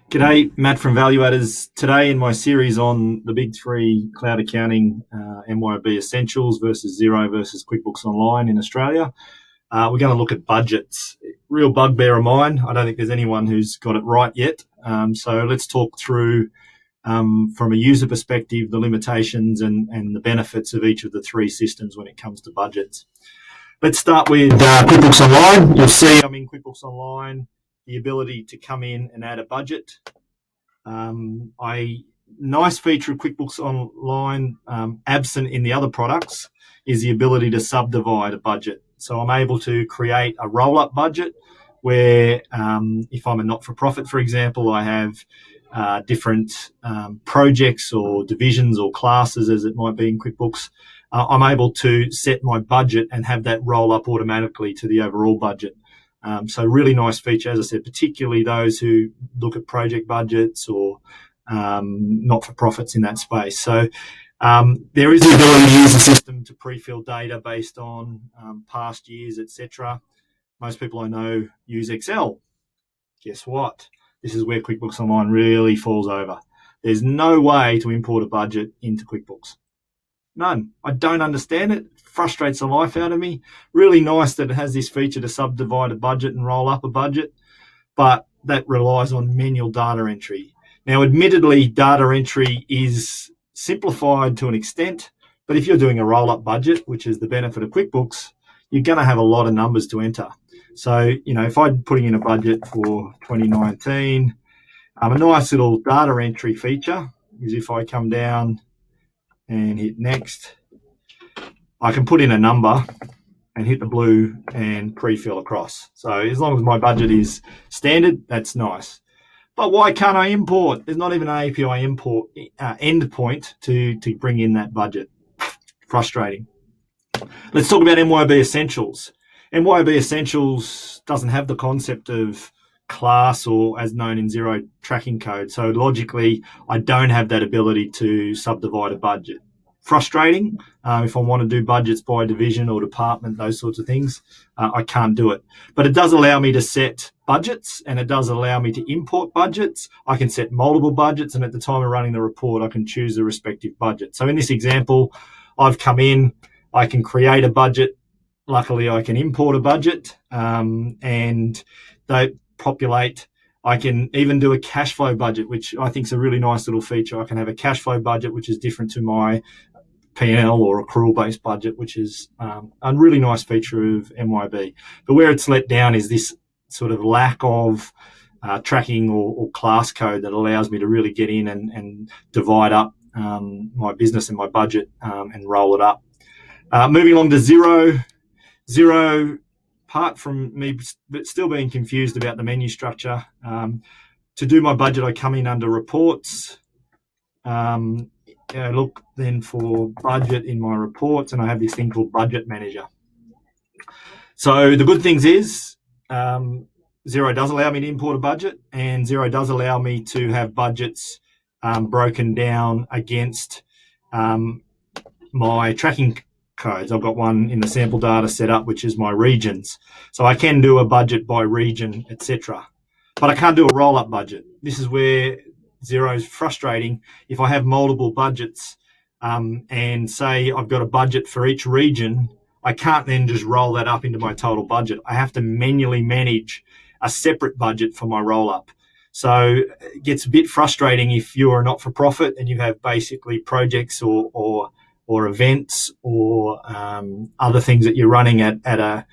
G'day, Matt from Valuators. Today in my series on the big three cloud accounting, MYOB Essentials versus Xero versus QuickBooks Online in Australia, we're going to look at budgets. Real bugbear of mine. I don't think there's anyone who's got it right yet. So let's talk through, from a user perspective, the limitations and the benefits of each of the three systems when it comes to budgets. Let's start with QuickBooks Online. You'll see I'm in QuickBooks Online. The ability to come in and add a budget. Nice feature of QuickBooks Online, absent in the other products, is the ability to subdivide a budget. So I'm able to create a roll-up budget where if I'm a not-for-profit, for example, I have different projects or divisions or classes, as it might be in QuickBooks. I'm able to set my budget and have that roll up automatically to the overall budget. So really nice feature, as I said, particularly those who look at project budgets or not-for-profits in that space. So there is the ability to use the system to pre-fill data based on past years, etc. Most people I know use Excel. Guess what? This is where QuickBooks Online really falls over. There's no way to import a budget into QuickBooks. None. I don't understand it. Frustrates the life out of me. Really nice that it has this feature to subdivide a budget and roll up a budget, but that relies on manual data entry. Now, admittedly, data entry is simplified to an extent, but if you're doing a roll-up budget, which is the benefit of QuickBooks, you're going to have a lot of numbers to enter. So, if I'm putting in a budget for 2019, a nice little data entry feature is if I come down and hit next, I can put in a number and hit the blue and pre-fill across. So as long as my budget is standard, that's nice. But why can't I import? There's not even an API import endpoint to bring in that budget. Frustrating. Let's talk about MYOB Essentials. MYOB Essentials doesn't have the concept of class or, as known in Xero, tracking code. So logically, I don't have that ability to subdivide a budget. Frustrating. If I want to do budgets by division or department, those sorts of things, I can't do it. But it does allow me to set budgets, and it does allow me to import budgets. I can set multiple budgets, and at the time of running the report, I can choose the respective budget. So in this example, I've come in, I can create a budget. Luckily, I can import a budget, and they populate. I can even do a cash flow budget, which I think is a really nice little feature. I can have a cash flow budget, which is different to my P&L or accrual-based budget, which is a really nice feature of MYOB. But where it's let down is this sort of lack of tracking or class code that allows me to really get in and divide up my business and my budget and roll it up. Moving along to Xero. Xero, apart from me still being confused about the menu structure, to do my budget, I come in under reports. Look then for budget in my reports, and I have this thing called Budget Manager. So the good things is Xero does allow me to import a budget, and Xero does allow me to have budgets broken down against my tracking codes. I've got one in the sample data set up, which is my regions. So I can do a budget by region, etc. But I can't do a roll-up budget. This is where Xero is frustrating. If I have multiple budgets and say I've got a budget for each region, I can't then just roll that up into my total budget. I have to manually manage a separate budget for my roll-up. So it gets a bit frustrating if you're a not-for-profit and you have basically projects or events or other things that you're running at a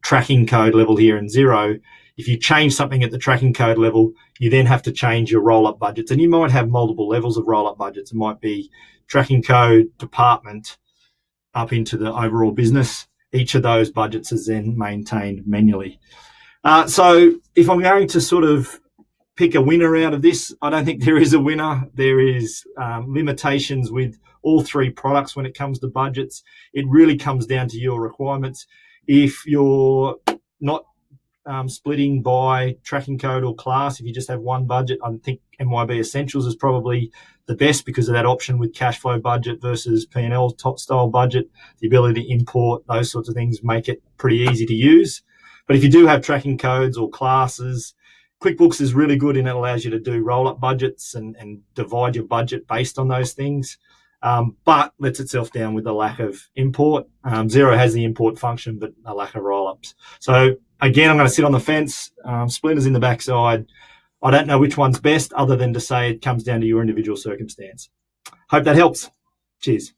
tracking code level here in Xero. If you change something at the tracking code level, you then have to change your roll-up budgets. And you might have multiple levels of roll-up budgets. It might be tracking code, department, up into the overall business. Each of those budgets is then maintained manually. So if I'm going to sort of pick a winner out of this, I don't think there is a winner. There is limitations with all three products when it comes to budgets. It really comes down to your requirements. If you're not splitting by tracking code or class, if you just have one budget, I think MYOB Essentials is probably the best because of that option with cash flow budget versus P&L top style budget. The ability to import, those sorts of things make it pretty easy to use. But if you do have tracking codes or classes, QuickBooks is really good and it allows you to do roll-up budgets and divide your budget based on those things, but lets itself down with the lack of import. Xero has the import function, but a lack of roll-ups. So again, I'm going to sit on the fence. Splinters in the backside. I don't know which one's best, other than to say it comes down to your individual circumstance. Hope that helps. Cheers.